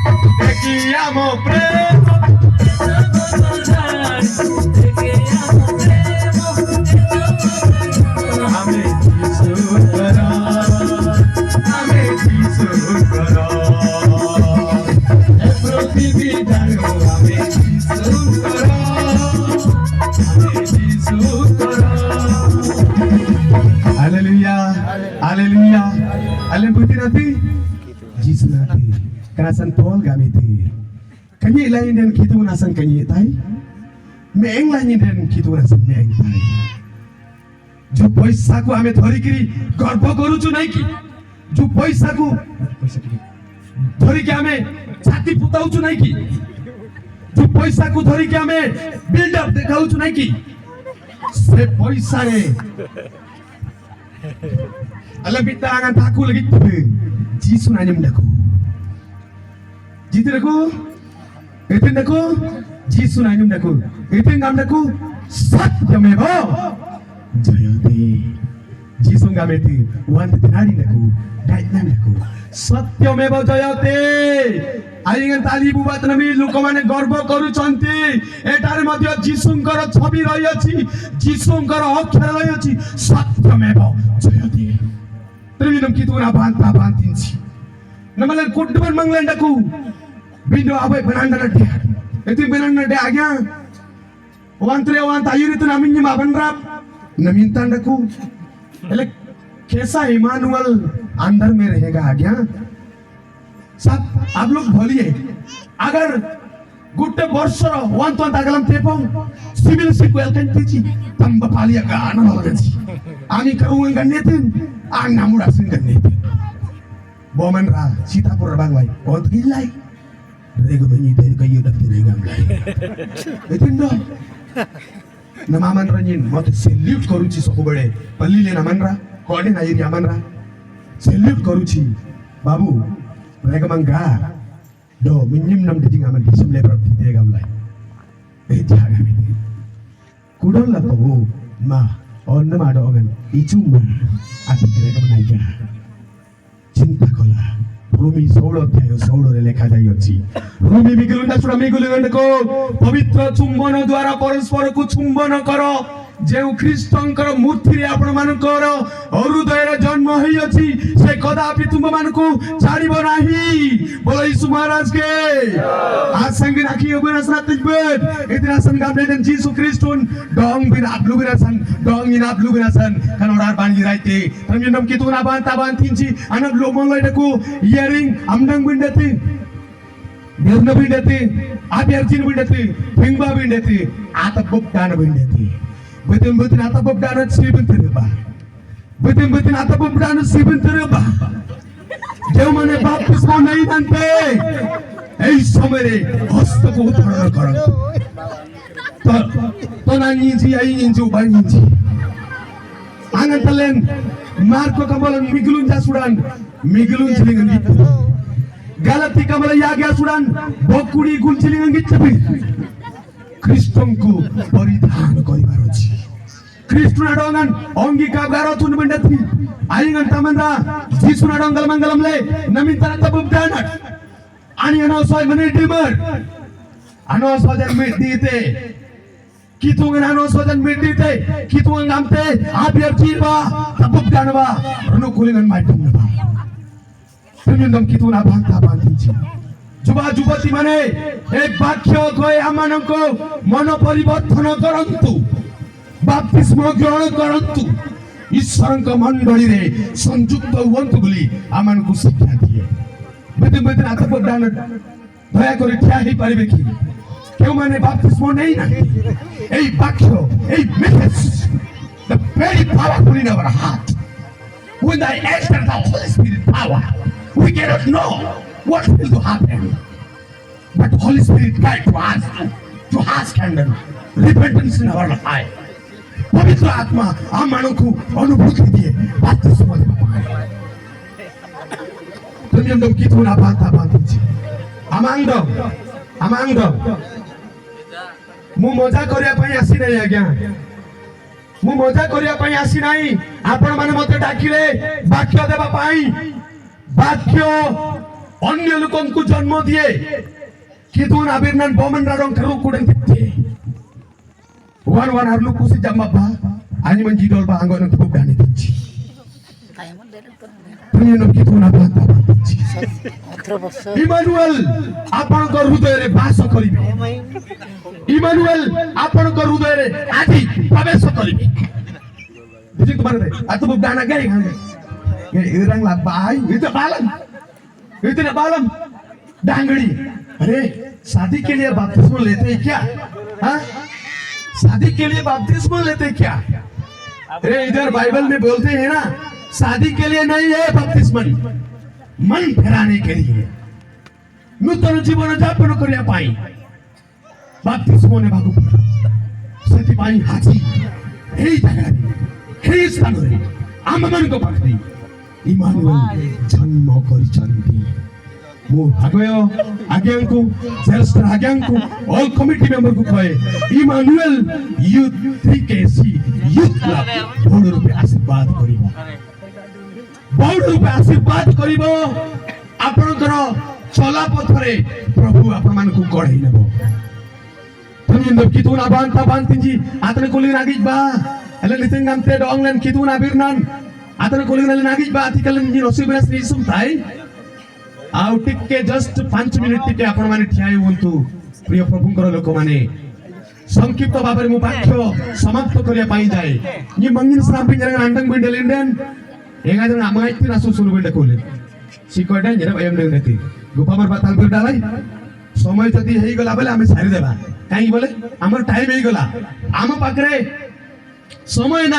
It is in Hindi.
देखिया मो प्रेम हमें जीसु करा हमें जीसु करा पृथ्वी जानो हमें जीसु करा हमें जीसु करा हालेलुया हालेलुया हालेलुया nanti जीसु nanti kerasan tol kami ti kanyi lain dan kita nasan kanyi tai meeng lain dan kita nasan meeng tai जो पैसा को हमें धरिकी गर्व करूचु नहीं कि जो पैसा को धरिकी हमें छाती फुटाउचु नहीं कि जो पैसा को धरिकी हमें बिल्डअप देखाउचु नहीं कि से पैसा रे अल्लाह बिता आंगन ताकू लगी जीसु नाम डको जीते डको इतने डको जीसु नाम डको इतने नाम डको सत्यमेव जयते जीसु गामेति wan tinari naku daitnan naku सत्यमेव जयते आइगन ताली बुबात नमी लोकमाने गर्व करूचंती एटारे मध्ये जीसुंकर छवि रही अछि जीसुंकर अक्षर रही अछि सत्यमेव जयते त्रिविनम कितुना बांता बांतिंची नमले कुटबन मंगलंडकु बिंदु आबै बनांडा डे एति बनांडा डे आग्या वांत्रे वांत आयुरित नामिन्य माबनराप नमीनतांडकु एले कैसा इमानुअल अंदर में रहेगा आज्ञा सब आप लोग बोलिए अगर गुट्टे वर्ष वन तो अगलम तेपो सिविल सिक्वेल कंटीची तम बपालिया का आनंद लगेची आमी करूंगा गन्नेते आंग नामुड़ा सिंह गन्नेते बोमन रा सीतापुर बांगलाई बहुत गिलाई रेगो बनी ते कयो दक्ते नहीं गमलाई इतिंदो नमामन रंजिन मत सेल्यूट करूची सबुबळे पल्लीले नमनरा कोडे नायरी अमनरा सेल्यूट करूची बाबू रेगमंगा दो मिन्निम नम दिजिंग अमन दिसमले प्रति ते गमलाई ए जागा मिति कुडोल लपगो मा ओन्न माडोगन इचुम आति रेगमनाइका चिंता कला रोमी 16 अध्याय 16 रे लेखा जाई अछि रोमी मिगलुंडा सुरा मिगलुंडको पवित्र चुंबन द्वारा परस्पर को चुंबन करो जे ख्रीष्टंकर मूर्ति रे आपण मानकर हृदय रे जन्म होई अछि से कदापि तुम मानको छाड़िबो नाही बोलो यीशु महाराज के आज संग राखी ओबरा सनातजबत इतना संगाबेन जीसु ख्रीष्टन डोंग बिन आपलु बिरासन डोंग इन आपलु बिरासन कनोडार बांगी राइते तमिनम कितुना बांता बांतिंची अनब लोमलयडको इयरिंग अमडंग बिंडते देवना बिंडते आबियर्जिन बिंडते फिंगबा बिंडते आता बुक्तान बिंडते betul-betul atau bebdana sibin terba betul-betul atau bebdana sibin terba jauh mana baptis mau naik nanti samere hosta ko utara karang to nanginci ai inci ubanginci angan talen marco kamalan migulun jasudan migulun cilingan gitu galati kamalan yaga sudan bokuri gul cilingan gitu Kristen ku परिधान गरिबार अछि कृष्ण डोंगन अंगी कागारो तुन बंडती आइगन तमंदा जीसु डोंगल मंगलमले नमितन तबुदान आणि अनो सोय मने डिमर अनो सोजन मिटीते कितुंगन अनो सोजन मिटीते कितुंगन नामते आबियर जीवा तबुदानवा रनुकुलिंगन माइटुंगबा तुमिंदम कितुना भांता बांतिची जुबा जुबती माने एक वाक्य कहे आमानको मन परिवर्तन करंतु बाप्तिस्म ग्रहण करंतु ईश्वरଙ୍କ मंडली रे संयुक्त हुअंतु बोली आमानको शिक्षा दिए बेते बेते हाथ बडान दया करे ठिया ही पारिबे कि केउ माने बाप्तिस्म नै ना एई वाक्य एई message the very powerful in our heart when I enter the Holy Spirit power we cannot know what will happen but Holy Spirit guide to us to ask and repentance in our life पवित्र आत्मा हम मानव को अनुभूति दिए बपतिस्म दे तुम हम कितना बाता बांधी आमांग मु मजा करिया पई आसी नै आज्ञा मु मजा करिया पई आसी नै आपण माने मते डाकिले वाक्य देबा पई वाक्य अन्य लोकंकु जन्म दिए कितुन आबिरनान बोमन राडों करू couldn't किtte wan harlu kusi jamabba ani menjidol ba anggon untuk gani tinci punya kituna ba Immanuel ଆପଣଙ୍କ ହୃଦୟରେ ବାସ କରିବେ Immanuel ଆପଣଙ୍କ ହୃଦୟରେ ଆଜି ପ୍ରବେଶ କରିବେ बुझी तुम्हारे atau bugana gay ये रंग labai itu ना बालम डांगड़ी अरे शादी के लिए बपतिस्मा लेते हैं क्या हाँ शादी के लिए बपतिस्मा लेते हैं क्या अरे इधर बाइबल में बोलते हैं ना शादी के लिए नहीं है बपतिस्मा मन फेराने के लिए नूतन जीवन यापन करिया पाई बपतिस्मा ने भागु सेति पाई हाजी हे जगह हे स्थान रे आम मन को पाखरी इमानुएल जन्म करिसंती मो भागयो आज्ञांकु ज्येष्ठ आज्ञांकु ऑल कमिटी मेंबर को कहे Emmanuel youth 3KC youth club बड़ रूपे आशीर्वाद करिबो बड़ रूपे आशीर्वाद करिबो आपनकर चला पथरे प्रभु आपन मान को गढै नेबो तमिन कितुना बांता बांतिजी आतने कोली नागिज बा ele litengam te donglen kituna birnan atane kolingal nagiz ba atikalan ji rosibras ni sumtai ଆଉ ଟିକେ ଜଷ୍ଟ 5 ମିନିଟ ଟିକେ ଆପଣ ମାନେ ଠିଆ ହୁଅନ୍ତୁ ପ୍ରିୟ ପ୍ରଭୁଙ୍କର ଲୋକମାନେ ସଂକ୍ଷିପ୍ତ ଭାବରେ ମୁଁ ବାକ୍ୟ ସମାପ୍ତ କରିବା ପାଇଁ ଯାଏ ଇ मंगिन श्राम पिंजरा नांडंग बिंडल इंडियन एगा जन आमाइति ना सुसुनु बिंड कोले सिकोडा जेना एम नेति गोपामर बाताल बिर डालाई समय जदी हेई गला बले आमे सारी देबा काई बोले हमर टाइम हेई गला आम पाखरे समय ना